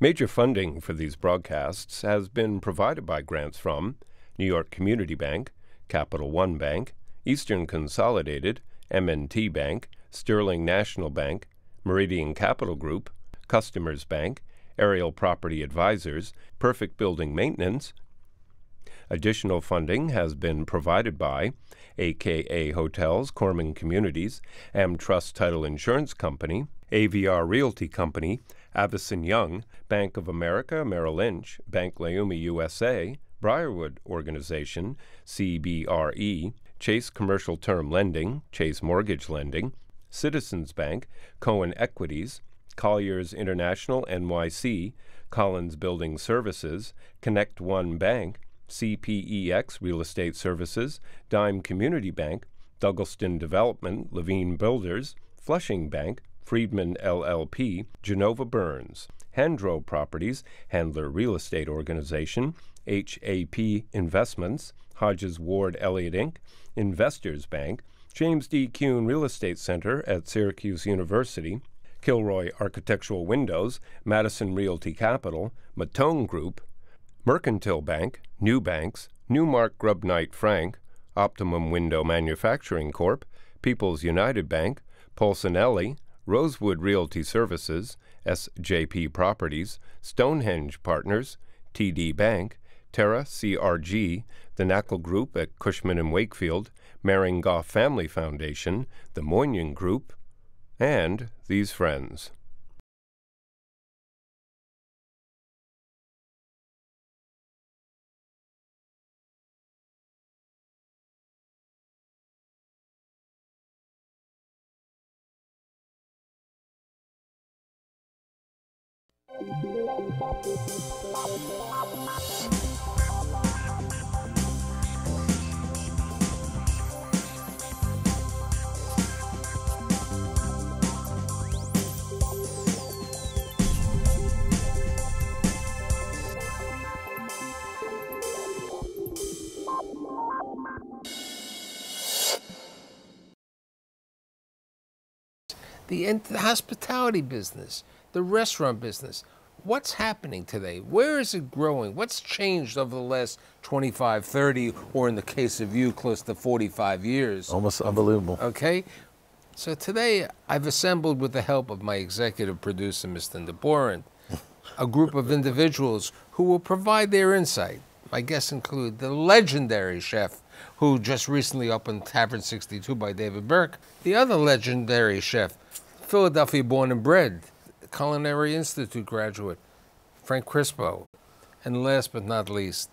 Major funding for these broadcasts has been provided by grants from New York Community Bank, Capital One Bank, Eastern Consolidated, M&T Bank, Sterling National Bank, Meridian Capital Group, Customers Bank, Aerial Property Advisors, Perfect Building Maintenance. Additional funding has been provided by AKA Hotels, Corman Communities, AmTrust Title Insurance Company, AVR Realty Company, Avison Young, Bank of America, Merrill Lynch, Bank Leumi USA, Briarwood Organization, CBRE, Chase Commercial Term Lending, Chase Mortgage Lending, Citizens Bank, Cohen Equities, Colliers International NYC, Collins Building Services, Connect One Bank, CPEX Real Estate Services, Dime Community Bank, Douglaston Development, Levine Builders, Flushing Bank, Friedman LLP, Genova Burns, Handro Properties, Handler Real Estate Organization, HAP Investments, Hodges Ward Elliott Inc., Investors Bank, James D. Kuhn Real Estate Center at Syracuse University, Kilroy Architectural Windows, Madison Realty Capital, Matone Group, Mercantile Bank, New Banks, Newmark Grubb Knight Frank, Optimum Window Manufacturing Corp., People's United Bank, Polsonelli, Rosewood Realty Services, SJP Properties, Stonehenge Partners, TD Bank, Terra CRG, the Knackle Group at Cushman & Wakefield, Maring-Goff Family Foundation, the Moynihan Group, and these friends. The hospitality business, the restaurant business. What's happening today? Where is it growing? What's changed over the last 25, 30, or in the case of you, close to 45 years? Almost unbelievable. Okay? So today, I've assembled with the help of my executive producer, Mr. Nieporent, a group of individuals who will provide their insight. My guests include the legendary chef who just recently opened Tavern 62 by David Burke, the other legendary chef, Philadelphia born and bred, Culinary Institute graduate, Frank Crispo, and last but not least,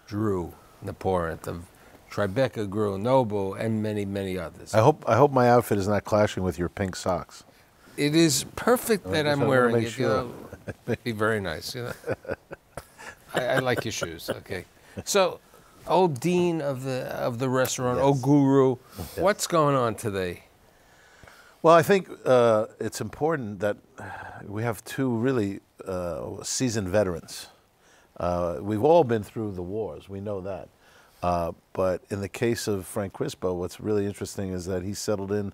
Drew Nieporent of Tribeca Grill, Noble, and many, many others. I hope my outfit is not clashing with your pink socks. It is perfect that I'm wearing it. Sure. You know, be very nice. You know, I like your shoes. Okay, so old dean of the restaurant, Yes. old guru, Yes. What's going on today? Well, I think it's important that we have two really seasoned veterans. We've all been through the wars, we know that. But in the case of Frank Crispo, what's really interesting is that he settled in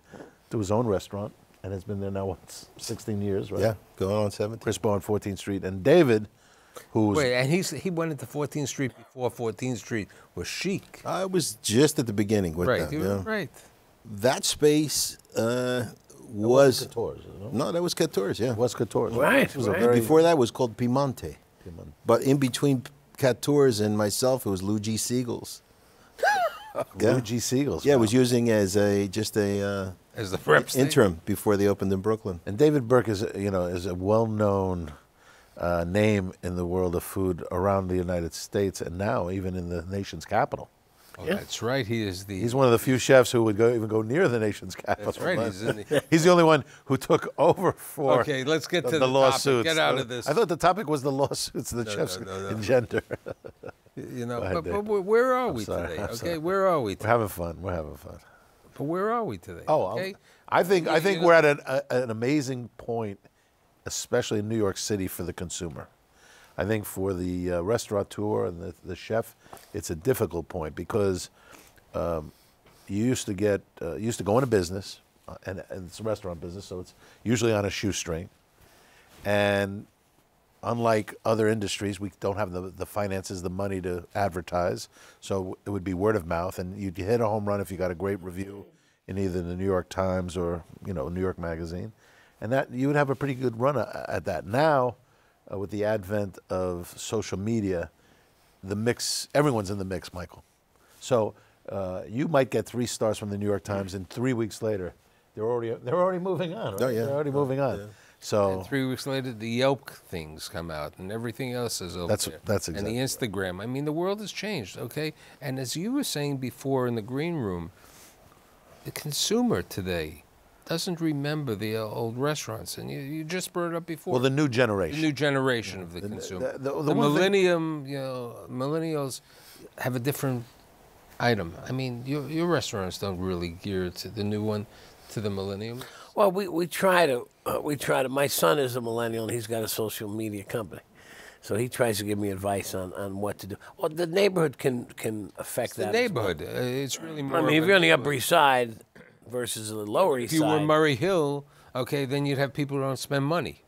to his own restaurant and has been there now, what, 16 years, right? Yeah, going on 17. Crispo on 14th Street. And David, who's... Wait, and he went into 14th Street before 14th Street was chic. I was just at the beginning with Right, them. Yeah. right. That space was Couture's, isn't it? No, that was Couture's, yeah. It was Couture's. Right, It was a right. very... Before that was called Piemonte. But in between Couture's and myself, it was Lou G. Siegel's. Lou G. Siegel's. Yeah, it wow. was using as As the rep state. interim before they opened in Brooklyn. And David Burke is, is a well-known name in the world of food around the United States and now even in the nation's capital. Oh, that's right. He is the. He's one of the few chefs who would even go near the nation's capital. That's right. He's in the. He's the only one who took over for Okay, let's get to the lawsuits. topic. Get out of this. I thought the topic was the lawsuits the chefs engender. You know, ahead, but Dave. where are we sorry, today? I'm Okay, sorry. where are we We're today? having fun. We're having fun. But where are we today? Oh, okay. I think You we're at an amazing point, especially in New York City for the consumer. I think for the restaurateur and the chef, it's a difficult point because you used to go into business, and it's a restaurant business, so it's usually on a shoestring, and unlike other industries, we don't have the finances, the money to advertise. So it would be word of mouth, and you'd hit a home run if you got a great review in either the New York Times or New York Magazine, and that you would have a pretty good run at that. Now, with the advent of social media, the mix, everyone's in the mix, Michael. So you might get 3 stars from the New York Times, and 3 weeks later, they're already moving on. Right? Oh, yeah. They're already moving on. Yeah. So And 3 weeks later, the Yelp things come out, and everything else is over there. That's And exactly. the Instagram. I mean, the world has changed, okay? And as you were saying before in the green room, the consumer today doesn't remember the old restaurants. And you just brought it up before. Well, the new the generation. new generation of the consumer. the The one thing- millennium, millennials have a different item. I mean, your restaurants don't really gear to the new one, to the millennium. Well, we try to. My son is a millennial, and he's got a social media company. So he tries to give me advice on what to do. Well, the neighborhood can affect The that. as well. neighborhood, it's really more. I mean, of if a you're on the neighborhood. Upper East Side versus the Lower East If you were Side. Murray Hill, okay, then you'd have people who don't spend money.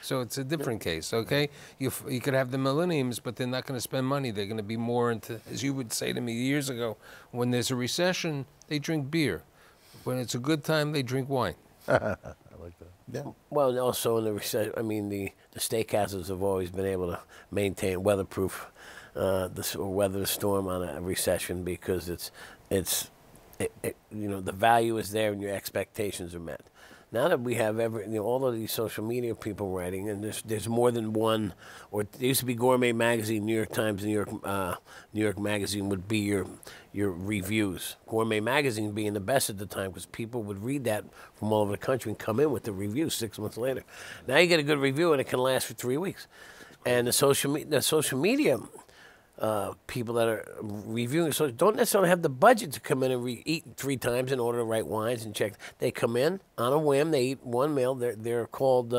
So it's a different case, okay? You could have the millenniums, but they're not going to spend money. They're going to be more into, as you would say to me years ago, when there's a recession, they drink beer. When it's a good time, they drink wine. I like that. Yeah. Well, and also in the recession, I mean, the steakhouses have always been able to maintain weatherproof, or weather the storm on a recession because the value is there and your expectations are met. Now that we have all of these social media people writing, and there's more than one, or there used to be Gourmet Magazine, New York Times, New York Magazine would be your reviews. Gourmet Magazine being the best at the time because people would read that from all over the country and come in with the review 6 months later. Now you get a good review and it can last for 3 weeks. And the social media people that are reviewing, so don't necessarily have the budget to come in and eat 3 times in order to write wines and check. They come in on a whim. They eat one meal. They're called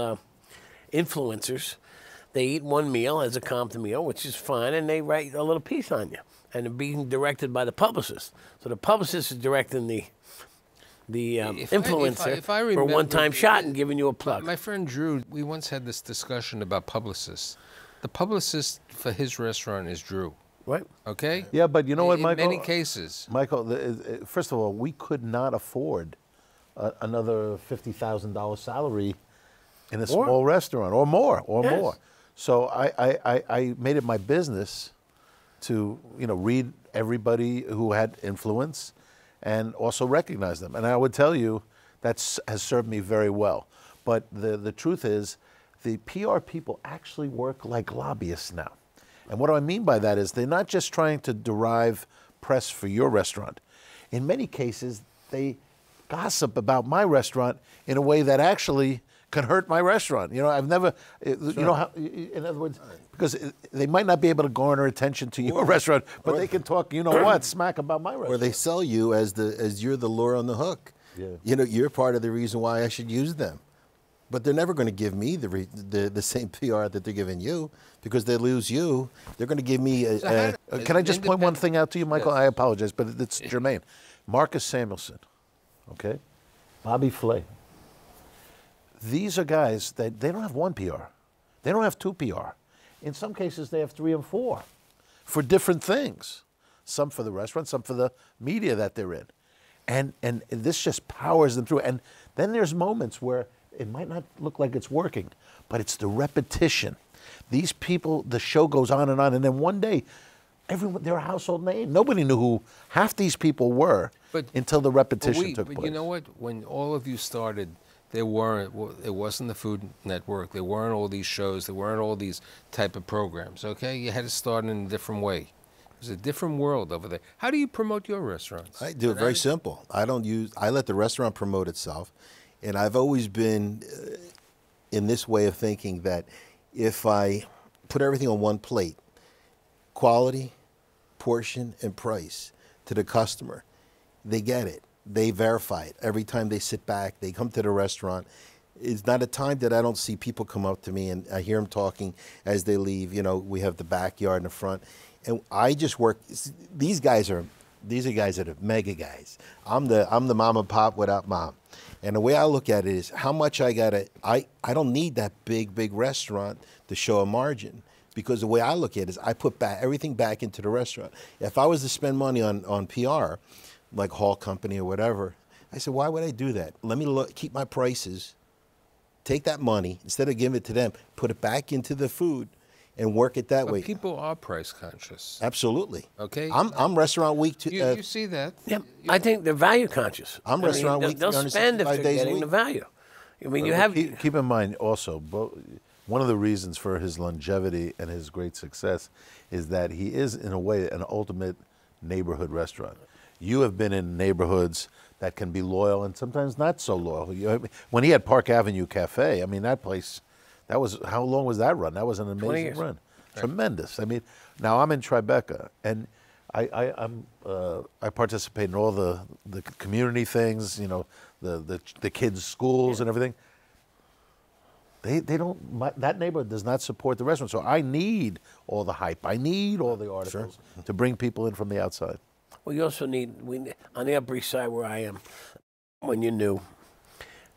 influencers. They eat one meal as a Compton meal, which is fine, and they write a little piece on you. And they're being directed by the publicist. So the publicist is directing the influencer if I for a remember- one-time shot and giving you a plug. My friend Drew, we once had this discussion about publicists. The publicist for his restaurant is Drew, Right? okay? Yeah, but you know what, In Michael? many cases. Michael, first of all, we could not afford another $50,000 salary in a small restaurant, or more, Yes. more. So I made it my business to read everybody who had influence and also recognize them. And I would tell you that has served me very well. But the truth is, the PR people actually work like lobbyists now. And what do I mean by that is they're not just trying to derive press for your restaurant. In many cases, they gossip about my restaurant in a way that actually can hurt my restaurant. I've never, in other words, because they might not be able to garner attention to your restaurant, but they can talk, smack about my restaurant. Or they sell you as you're the lure on the hook. Yeah. You're part of the reason why I should use them. But they're never going to give me the same PR that they're giving you because they lose you. They're going to give me Can I just point one thing out to you, Michael? Yes. I apologize, but it's germane. Marcus Samuelson, okay? Bobby Flay. These are guys that they don't have one PR. They don't have 2 PR. In some cases, they have 3 and 4 for different things. Some for the restaurant, some for the media that they're in. And this just powers them through. And then there's moments where it might not look like it's working, but it's the repetition. These people, the show goes on, and then one day, they're a household name. Nobody knew who half these people were until the repetition took place. But you know what? When all of you started, it wasn't the Food Network. There weren't all these shows. There weren't all these type of programs, okay? You had to start in a different way. It was a different world over there. How do you promote your restaurants? I do it very simple. I let the restaurant promote itself. And I've always been in this way of thinking that if I put everything on one plate, quality, portion, and price to the customer, they get it. They verify it. Every time they sit back, they come to the restaurant. It's not a time that I don't see people come up to me and I hear them talking as they leave. We have the backyard in the front. And I just work. These guys are guys that are mega guys. I'm the mom and pop without mom. And the way I look at it is how much I don't need that big restaurant to show a margin. Because the way I look at it is I put everything back into the restaurant. If I was to spend money on PR, like Hall Company or whatever, I said, why would I do that? Let me keep my prices, take that money, instead of giving it to them, put it back into the food and work it that way. People are price conscious. Absolutely. Okay. I'm Restaurant Week. You see that? Yeah, I think they're value conscious. I'm Restaurant Week. They'll spend if they're getting the value. I mean, you have... Keep in mind also, one of the reasons for his longevity and his great success is that he is, in a way, an ultimate neighborhood restaurant. You have been in neighborhoods that can be loyal and sometimes not so loyal. When he had Park Avenue Cafe, I mean, that place, how long was that run? That was an amazing run. Tremendous. I mean, now I'm in Tribeca, and I participate in all the community things, you know, the kids' schools and everything. They don't, that neighborhood does not support the restaurant. So I need all the hype. I need all the articles to bring people in from the outside. Well, you also need, on the Upper East Side where I am, when you're new,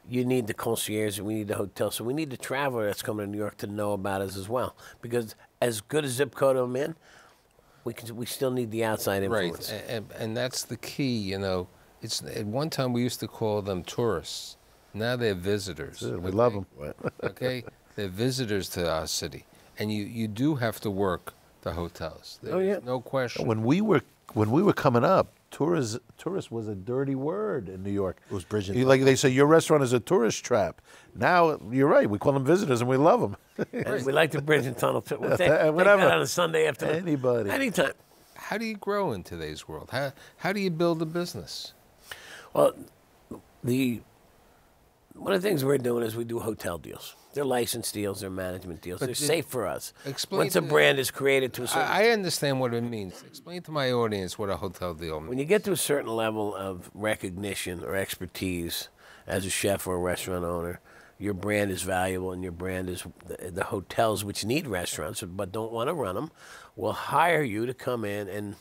you need the concierge and we need the hotel. So we need the traveler that's coming to New York to know about us as well. Because as good a zip code I'm in, we still need the outside influence. Right, and that's the key, you know. At one time we used to call them tourists. Now they're visitors. We love them. Okay? They're visitors to our city. And you do have to work the hotels. There's no question. When we were coming up, tourist was a dirty word in New York. It was bridging. Like they say, your restaurant is a tourist trap. Now, you're right. We call them visitors and we love them. And we like the bridge and tunnel too. Whatever. On a Sunday afternoon. Anybody. Anytime. How do you grow in today's world? How do you build a business? Well, one of the things we're doing is we do hotel deals. They're license deals, they're management deals. They're safe for us. Once a brand is created to a certain... I understand what it means. Explain to my audience what a hotel deal means. When you get to a certain level of recognition or expertise as a chef or a restaurant owner, your brand is valuable, and your brand is the hotels, which need restaurants but don't want to run them, will hire you to come in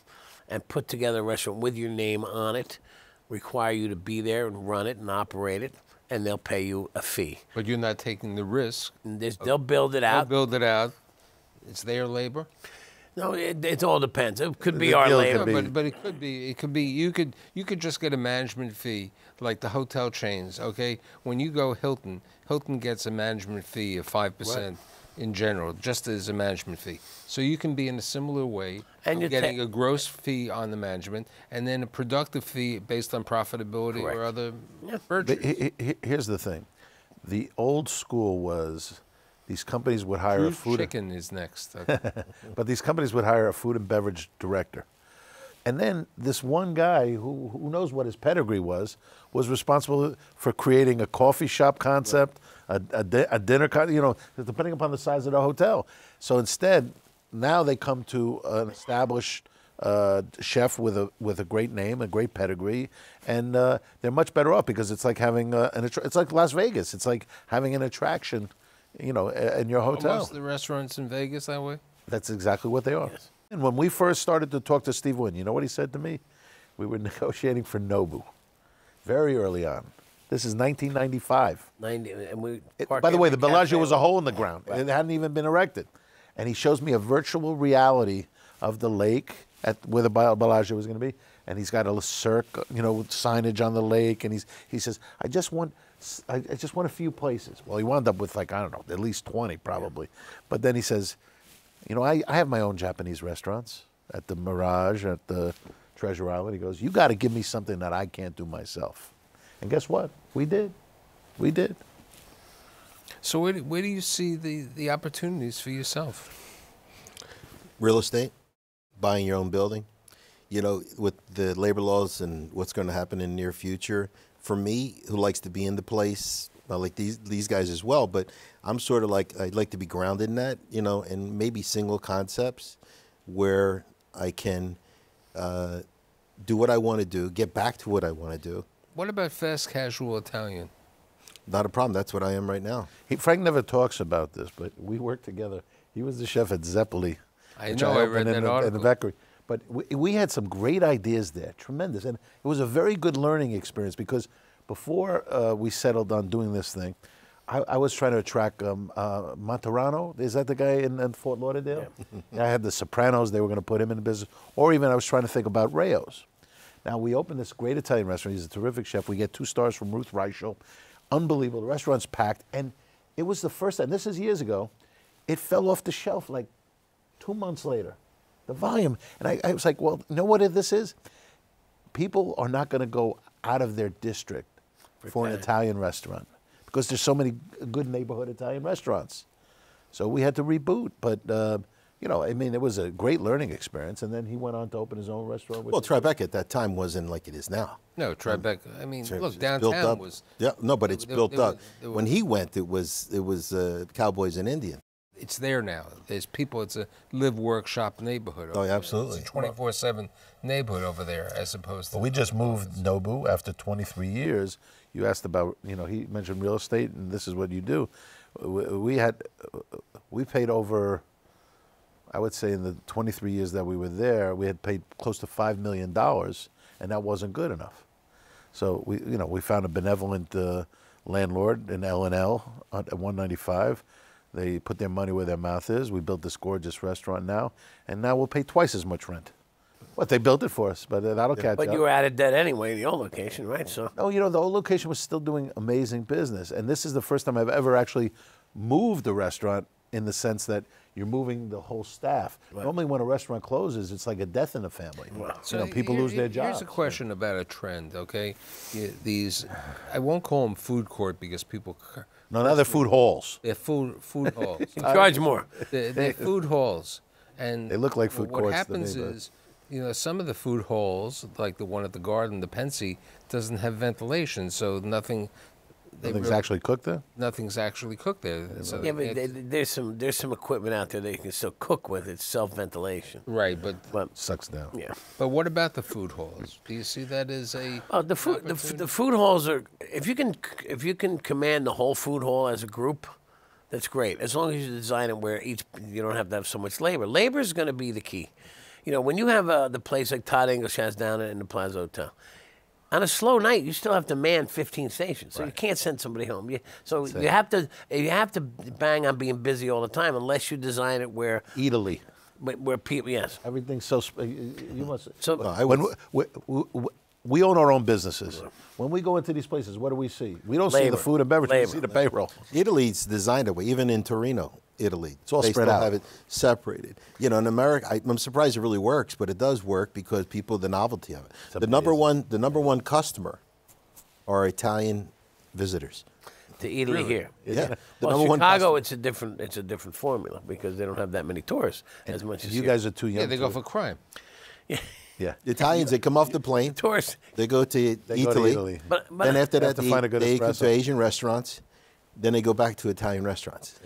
and put together a restaurant with your name on it, require you to be there and run it and operate it, and they'll pay you a fee. But you're not taking the risk. And they'll build it out. They'll build it out. It's their labor? No, it all depends. It could be our labor. But it could be. You could just get a management fee, like the hotel chains, okay? When you go Hilton gets a management fee of 5% in general, just as a management fee. So you can be in a similar way, and you're getting a gross fee on the management, and then a productive fee based on profitability or other virtues. Here's the thing. The old school was these companies would hire a food... Chicken is next. Okay. But these companies would hire a food and beverage director. And then this one guy, who knows what his pedigree was responsible for creating a coffee shop concept, a dinner concept, you know, depending upon the size of the hotel. So instead, now they come to an established chef with a great name, a great pedigree, and they're much better off because it's like having it's like Las Vegas. It's like having an attraction, you know, in your hotel. Almost the restaurants in Vegas that way? That's exactly what they are. Yes. And when we first started to talk to Steve Wynn, you know what he said to me? We were negotiating for Nobu very early on. This is 1995. By the way, the Bellagio was a hole in the ground. It hadn't even been erected. And he shows me a virtual reality of the lake where the Bellagio was going to be. And he's got a circle, you know, with signage on the lake. And he says, I just want a few places. Well, he wound up with, like, I don't know, at least 20 probably. But then he says, you know, I have my own Japanese restaurants at the Mirage, at the Treasure Island. He goes, you got to give me something that I can't do myself. And guess what? We did. We did. So where do you see the opportunities for yourself? Real estate, buying your own building. You know, with the labor laws and what's going to happen in the near future, for me, who likes to be in the place, I like these guys as well, but I'm sort of like, I'd like to be grounded in that, you know, and maybe single concepts where I can do what I want to do, get back to what I want to do. What about fast casual Italian? Not a problem. That's what I am right now. Frank never talks about this, but we worked together. He was the chef at Zeppeli. I know, I read that article. In the bakery. But we had some great ideas there, tremendous. And it was a very good learning experience because before we settled on doing this thing, I was trying to attract Monterano. Is that the guy in Fort Lauderdale? Yeah. I had the Sopranos. They were going to put him in the business. Or even I was trying to think about Rayo's. Now, we opened this great Italian restaurant. He's a terrific chef. We get 2 stars from Ruth Reichel. Unbelievable. The restaurant's packed. And it was the first time, this is years ago, it fell off the shelf like 2 months later. The volume. And I was like, well, you know what this is? People are not going to go out of their district for an Italian restaurant because there's so many good neighborhood Italian restaurants. So we had to reboot. But, you know, I mean, it was a great learning experience. And then he went on to open his own restaurant. Well, Tribeca at that time wasn't like it is now. No, Tribeca. I mean, look, It's downtown was. Yeah, no, but it's built up. When he went, it was Cowboys and Indian. It's there now. There's people. It's a live, work, shop neighborhood. Oh, yeah, absolutely. It's a 24/7 neighborhood over there, as opposed to. Well, we just moved Nobu after 23 years. You asked about, you know, he mentioned real estate, and this is what you do. We paid over, I would say in the 23 years that we were there, we had paid close to $5 million, and that wasn't good enough. So we found a benevolent landlord in L&L at 195. They put their money where their mouth is. We built this gorgeous restaurant now, and now we'll pay twice as much rent. But they built it for us, but that'll catch up. But you were out of debt anyway in the old location, right? So. No, you know, the old location was still doing amazing business, and this is the first time I've ever actually moved a restaurant in the sense that you're moving the whole staff. Right. Normally when a restaurant closes, it's like a death in the family. Wow. So you know, people lose their jobs. Here's a question about a trend, okay? These, I won't call them food court because people... No, now they're food halls. They're food halls. You charge more. They're food halls. And they look like food courts. What happens is, you know, some of the food halls, like the one at the Garden, the Pensy, doesn't have ventilation, so nothing's actually cooked there? Nothing's actually cooked there. So yeah, but there's some equipment out there that you can still cook with. It's self-ventilation. Right, but sucks down. Yeah. But what about the food halls? Do you see that as a the food halls are if you can command the whole food hall as a group, that's great. As long as you design it where you don't have to have so much labor. Labor is going to be the key. You know, when you have the place like Todd English has down in the Plaza Hotel. On a slow night, you still have to man 15 stations, so you can't send somebody home. You have to bang on being busy all the time, unless you design it where Italy, where people everything's so. You must. So when we own our own businesses. When we go into these places, what do we see? We don't see the food and beverage. We see the payroll. Italy's designed that way. Even in Torino, Italy, it's all they spread still out. Have it separated. You know, in America, I'm surprised it really works, but it does work because the novelty of it. The number one customer are Italian visitors to Italy here. Yeah. Well, Chicago, it's a different formula because they don't have that many tourists as much as you guys are too young. Yeah, they go for crime. Yeah. The Italians, they come off the plane. Tourists. They go to Italy. But then after that, they go espresso. to Asian restaurants. Then they go back to Italian restaurants.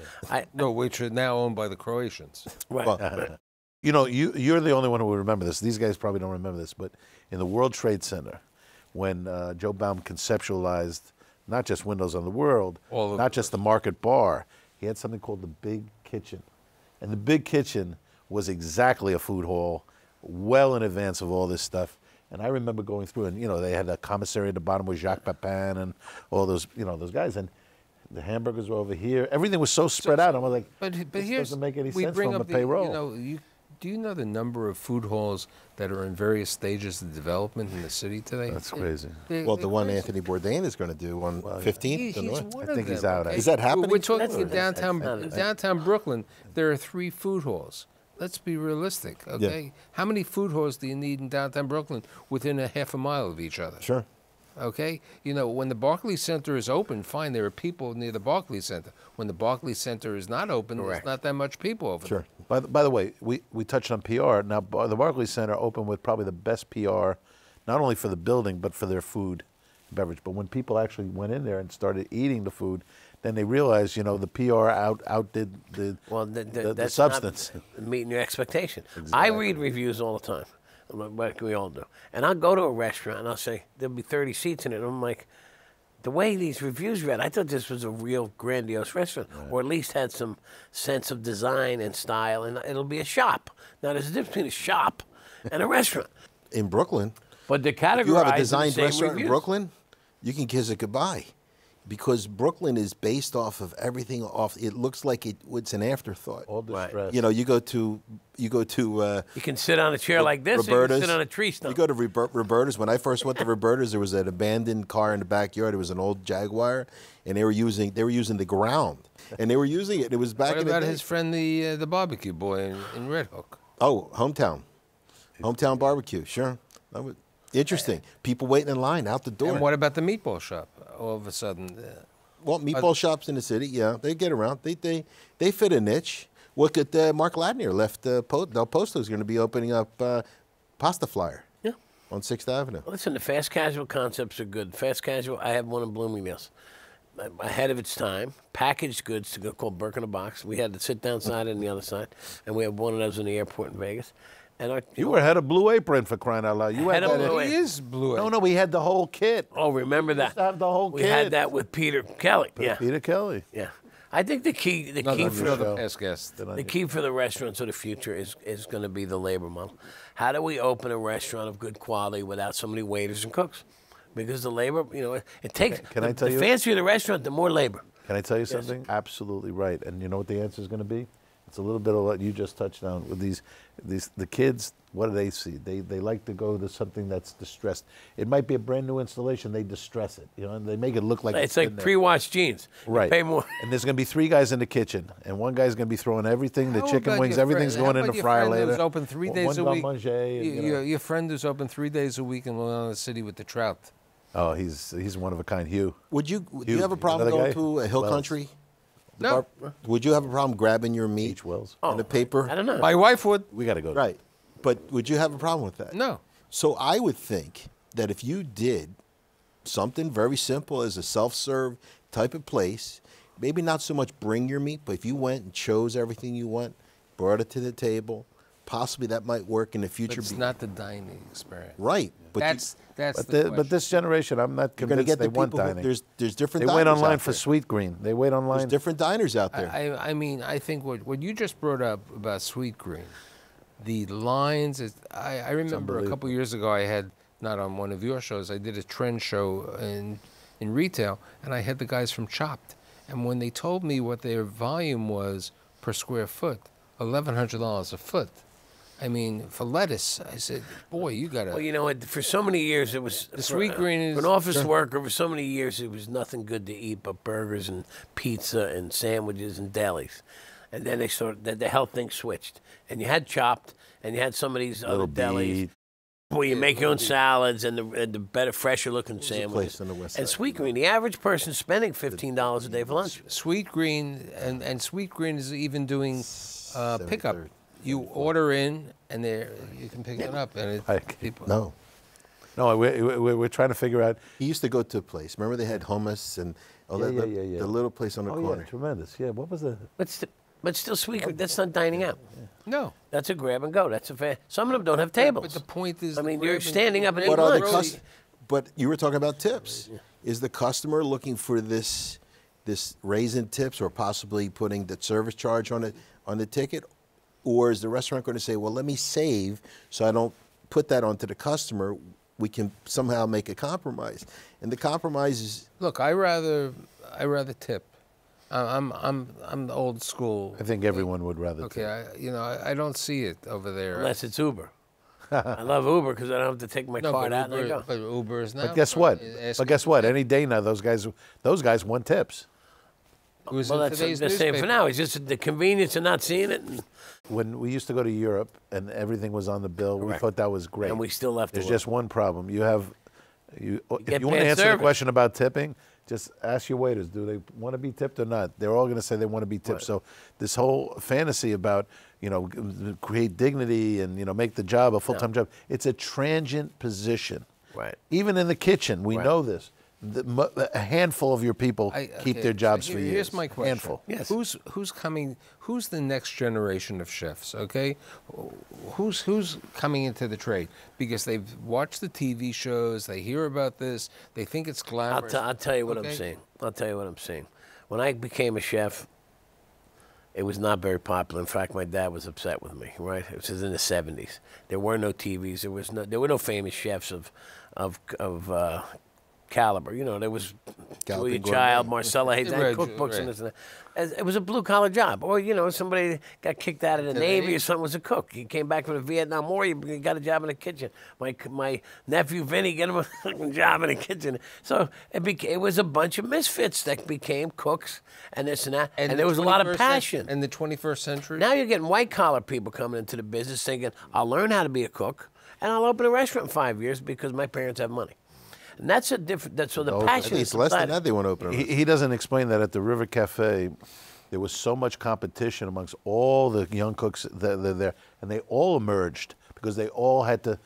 No, which are now owned by the Croatians. Right. Well, you know, you're the only one who will remember this. These guys probably don't remember this, but in the World Trade Center, when Joe Baum conceptualized not just Windows on the World, not just the Market Bar, he had something called the Big Kitchen. And the Big Kitchen was exactly a food hall, well in advance of all this stuff. And I remember going through, and, you know, they had a commissary at the bottom with Jacques Pepin and all those, you know, those guys. And the hamburgers were over here. Everything was so spread out. I was like, but this here's, doesn't make any we sense bring from up the payroll. You know, do you know the number of food halls that are in various stages of development in the city today? That's crazy. well, the one Anthony Bourdain is going to do on 15th. I think he's out. Is that happening? We're talking in downtown Brooklyn. There are 3 food halls. Let's be realistic, okay? Yeah. How many food halls do you need in downtown Brooklyn within a half a mile of each other? Sure. Okay? You know, when the Barclays Center is open, fine, there are people near the Barclays Center. When the Barclays Center is not open, there's not that much people over there. By the way, we touched on PR. Now, the Barclays Center opened with probably the best PR, not only for the building, but for their food and beverage. But when people actually went in there and started eating the food, then they realized, you know, the PR outdid the substance. Not meeting your expectation. Exactly. I read reviews all the time, like we all do. And I'll go to a restaurant and I'll say, there'll be 30 seats in it. And I'm like, the way these reviews read, I thought this was a real grandiose restaurant, or at least had some sense of design and style, and it'll be a shop. Now, there's a difference between a shop and a restaurant. In Brooklyn, but the category you have a designed restaurant in Brooklyn, you can kiss it goodbye. Because Brooklyn is based off of everything off. It looks like it's an afterthought. All distress. You know, you go to. You can sit on a chair like this, or you can sit on a tree stump. You go to Roberta's. When I first went to Roberta's, there was an abandoned car in the backyard. It was an old Jaguar, and they were using the ground, and they were using it. It was back What in the about day. his friend, the barbecue boy in Red Hook? Oh, hometown barbecue. Sure, interesting. People waiting in line out the door. And what about the meatball shop? All of a sudden, Well, meatball shops in the city, yeah, they get around. They fit a niche. Look at Mark Ladnier left Del Posto is going to be opening up Pasta Flyer. Yeah. On 6th Avenue. Listen, the fast casual concepts are good. Fast casual, I have one in Bloomingdale's. Ahead of its time, packaged goods called Burke in a box. We had the sit-down side and the other side, and we have one of those in the airport in Vegas. And You were head of Blue Apron for crying out loud. You Head had of that. Blue he is blue. No, we had the whole kit. Oh, remember that? used to have the whole we kit. had that with Peter Kelly. Yeah, Peter Kelly. yeah. I think the key Another for show. the past guest. the key for the restaurants of the future is going to be the labor model. How do we open a restaurant of good quality without so many waiters and cooks? Because the labor, it takes. Can I tell the you- fancier the restaurant, the more labor. Can I tell you something? Absolutely right. And you know what the answer is going to be? It's a little bit of what you just touched on with the kids. What do they see? They like to go to something that's distressed. It might be a brand new installation. They distress it, and they make it look like It's been like there. pre-washed jeans. You Right. pay more. And there's going to be 3 guys in the kitchen, and one guy's going to be throwing everything, the How chicken about wings, your everything's friend- going how in the about your fryer friend later. who's open 3 days one a week? garde manger, Your friend who's open 3 days a week in Long Island City with the trout. Oh, he's one of a kind, Hugh. Do you have a problem Another going guy? to a hill Wells. country? No, Would you have a problem grabbing your meat H. Wells. and a paper? I don't know. my wife would. We got to go. Right. But would you have a problem with that? No. So I would think that if you did something very simple as a self-serve type of place, maybe not so much bring your meat, but if you went and chose everything you want, brought it to the table, possibly that might work in the But future. it's not the dining experience. Right. But That's But this generation, I'm not you're going to convinced get they the want people. dining. There's different. They wait diners online out for there. Sweet Green. They wait online. There's different diners out there. I mean, I think what you just brought up about Sweet Green, the lines. I remember a couple years ago I had, not on one of your shows, I did a trend show in retail, and I had the guys from Chopped, and when they told me what their volume was per square foot, $1,100 a foot. I mean, for lettuce, I said, boy, you got to. Well, you know what? For so many years, it was The Sweet Green is- for an office worker. For so many years, it was nothing good to eat but burgers and pizza and sandwiches and delis. And then they the health thing switched, and you had Chopped, and you had some of these Little other delis Beat. where you make your own salads and the better, fresher looking There's a sandwiches. place on the west And side. Sweet Green, the average person spending $15 a day for lunch. Sweet Green, and Sweet Green is even doing pickup. 73rd, You order in, and you can pick it up, and people. No. No, we're trying to figure out. He used to go to a place. Remember they had hummus and all Yeah, that. yeah. The little place on the Oh corner. yeah, tremendous. Yeah, what was the? But still, Sweet Green, that's not dining out. No. That's a grab and go. That's a fair. Some of them don't have tables. But the point is, I mean, the you're grab and- standing up and grab eating What are lunch. the really- But you were talking about tips. Is the customer looking for this raising tips or possibly putting the service charge on the ticket? Or is the restaurant going to say, well, let me save so I don't put that onto the customer? We can somehow make a compromise. And the compromise is Look, I rather tip. I'm the old school. I think everyone would rather. Okay, I don't see it over there. Unless it's Uber. I love Uber because I don't have to take my no, card but out and I Uber, go. but Uber is now. But guess what? asking But guess for what? tip. Any day now, those guys want tips. It was Well, in that's today's the same for newspaper. now. It's just the convenience of not seeing it, When we used to go to Europe and everything was on the bill, we Correct. thought that was great. and we still left. There's the just one problem. If you want get to bad answer the service. question about tipping, just ask your waiters, do they want to be tipped or not? They're all going to say they want to be tipped. Right. So this whole fantasy about, create dignity and, make the job a full-time job, it's a transient position. Right. Even in the kitchen, we Right. know this. A handful of your people keep Okay, their jobs so for years. Here's my question. Handful. Yes. Who's coming? Who's the next generation of chefs? Okay, who's coming into the trade because they've watched the TV shows, they hear about this, they think it's glamorous. I'll tell you what Okay? I'm saying. I'll tell you what I'm saying. When I became a chef, it was not very popular. In fact, my dad was upset with me. Right? It was in the '70s. There were no TVs. There were no famous chefs of caliber. You know, there was Galloping Julia Gourmet. Child, Marcella Hayes, they had Right, cookbooks right. and this and that. It was a blue-collar job. Or, you know, somebody got kicked out of the Navy or something, was a cook. He came back from the Vietnam War, he got a job in the kitchen. My nephew Vinny got him a job in the kitchen. So it was a bunch of misfits that became cooks and this and that. And there was a lot of passion. In the 21st century? Now you're getting white-collar people coming into the business thinking, I'll learn how to be a cook, and I'll open a restaurant in 5 years because my parents have money. And that's a different, so the I passion think is it's less than subsiding. that they want to open a He doesn't explain that at the River Cafe, there was so much competition amongst all the young cooks that are there, and they all emerged because they all had to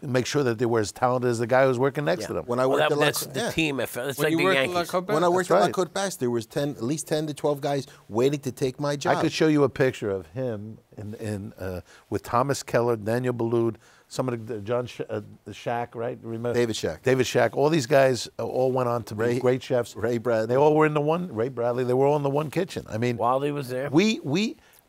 make sure that they were as talented as the guy who was working next to them. When I worked at That's the team effort. It's When like you the worked at La Yankees. Copa? When I worked That's at La right. Côte Basque, there was at least 10 to 12 guys waiting to take my job. I could show you a picture of him with Thomas Keller, Daniel Ballou, some of the John Shack, right? Remember? David Shack. David Shack. All these guys all went on to be great chefs. Ray Bradley. They all were in the one. Ray Bradley. They were all in the one kitchen. I mean, Wally was there. we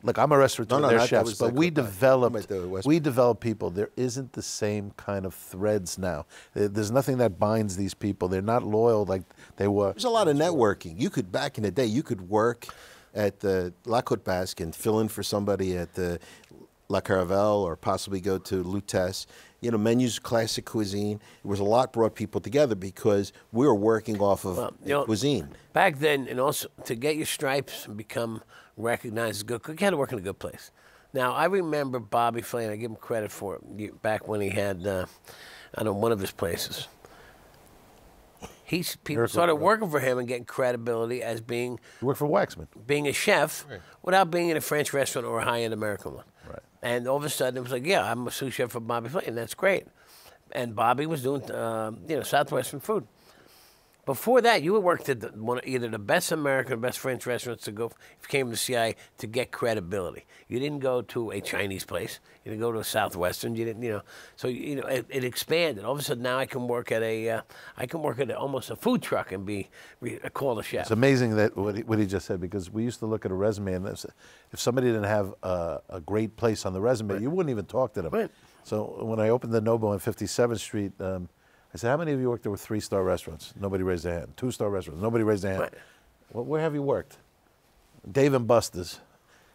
look. I'm a restaurateur. No, they're that chefs, was but like we the- developed. the West- We develop people. There isn't the same kind of threads now. There's nothing that binds these people. They're not loyal like they were. There's a lot of networking. You could, back in the day, you could work at the La Côte Basque and fill in for somebody at the La Caravelle or possibly go to Lutèce. You know, menus, classic cuisine. It was a lot brought people together because we were working off of you know, cuisine. Back then, and also to get your stripes and become recognized as a good cook, you had to work in a good place. Now, I remember Bobby Flay, and I give him credit for it, back when he had, I don't know, one of his places. People started working for him and getting credibility as being You work for Waxman. a chef without being in a French restaurant or a high-end American one. Right. And all of a sudden, it was like, yeah, I'm a sous chef for Bobby Flay, and that's great. And Bobby was doing, Southwestern food. Before that, you worked at either the best American or best French restaurants to go, if you came to CI, to get credibility. You didn't go to a Chinese place. You didn't go to a Southwestern. You didn't, so, it expanded. All of a sudden, now I can work at almost a food truck and be called a chef. It's amazing that what he just said, because we used to look at a resume, and if somebody didn't have a great place on the resume, you wouldn't even talk to them. Right. So when I opened the Nobo on 57th Street, I said, how many of you worked there with 3-star restaurants? Nobody raised their hand. 2-star restaurants. Nobody raised their hand. Right. Well, where have you worked? Dave and Buster's.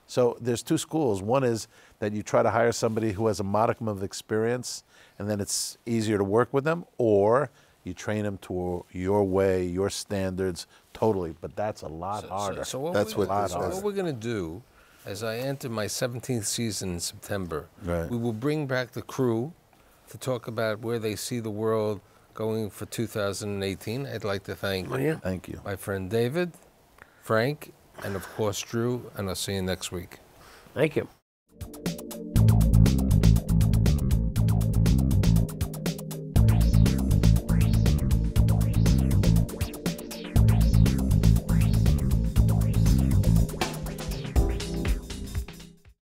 So there's two schools. One is that you try to hire somebody who has a modicum of experience, and then it's easier to work with them, or you train them to your way, your standards, totally. But that's a lot harder. So what That's we- what so this- what we're going to do, as I enter my 17th season in September, Right. we will bring back the crew to talk about where they see the world going for 2018. I'd like to thank Thank you. my friend David, Frank, and of course Drew, and I'll see you next week. Thank you.